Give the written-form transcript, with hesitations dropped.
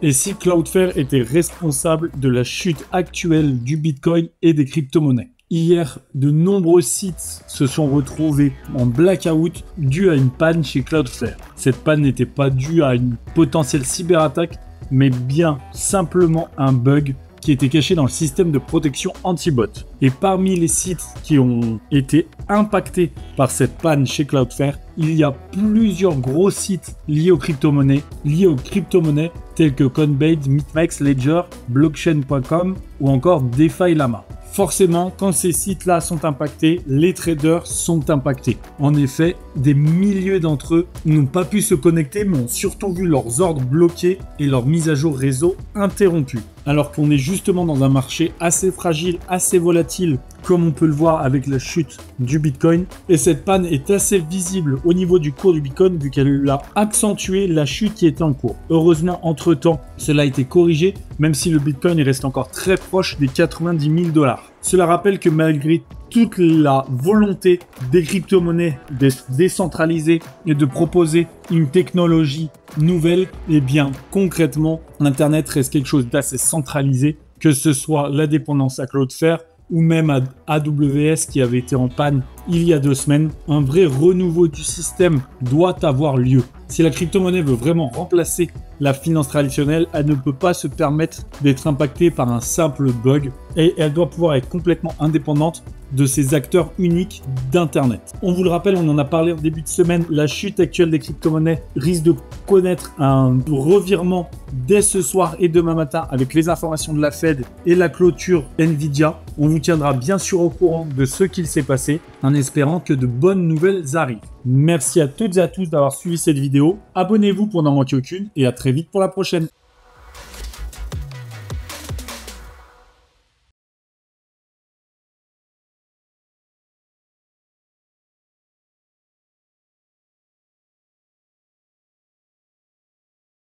Et si Cloudflare était responsable de la chute actuelle du Bitcoin et des crypto-monnaies? Hier, de nombreux sites se sont retrouvés en blackout dû à une panne chez Cloudflare. Cette panne n'était pas due à une potentielle cyberattaque, mais bien simplement un bug qui était caché dans le système de protection anti-bot. Et parmi les sites qui ont été impactés par cette panne chez Cloudflare, il y a plusieurs gros sites liés aux crypto-monnaies, tels que Coinbase, BitMEX, Ledger, Blockchain.com ou encore DeFi Lama. Forcément, quand ces sites-là sont impactés, les traders sont impactés. En effet, des milliers d'entre eux n'ont pas pu se connecter, mais ont surtout vu leurs ordres bloqués et leur mise à jour réseau interrompue. Alors qu'on est justement dans un marché assez fragile, assez volatile, comme on peut le voir avec la chute du Bitcoin. Et cette panne est assez visible au niveau du cours du Bitcoin, vu qu'elle a accentué la chute qui était en cours. Heureusement, entre-temps, cela a été corrigé, même si le Bitcoin reste encore très proche des 90 000 $. Cela rappelle que malgré toute la volonté des crypto-monnaies de se décentraliser et de proposer une technologie nouvelle, eh bien concrètement, Internet reste quelque chose d'assez centralisé, que ce soit la dépendance à Cloudflare ou même à AWS qui avait été en panne il y a 2 semaines. Un vrai renouveau du système doit avoir lieu. Si la crypto-monnaie veut vraiment remplacer la finance traditionnelle, elle ne peut pas se permettre d'être impactée par un simple bug et elle doit pouvoir être complètement indépendante de ces acteurs uniques d'Internet. On vous le rappelle, on en a parlé en début de semaine, la chute actuelle des crypto-monnaies risque de connaître un revirement dès ce soir et demain matin avec les informations de la Fed et la clôture Nvidia. On vous tiendra bien sûr au courant de ce qu'il s'est passé en espérant que de bonnes nouvelles arrivent. Merci à toutes et à tous d'avoir suivi cette vidéo. Abonnez-vous pour n'en manquer aucune et à très vite pour la prochaine.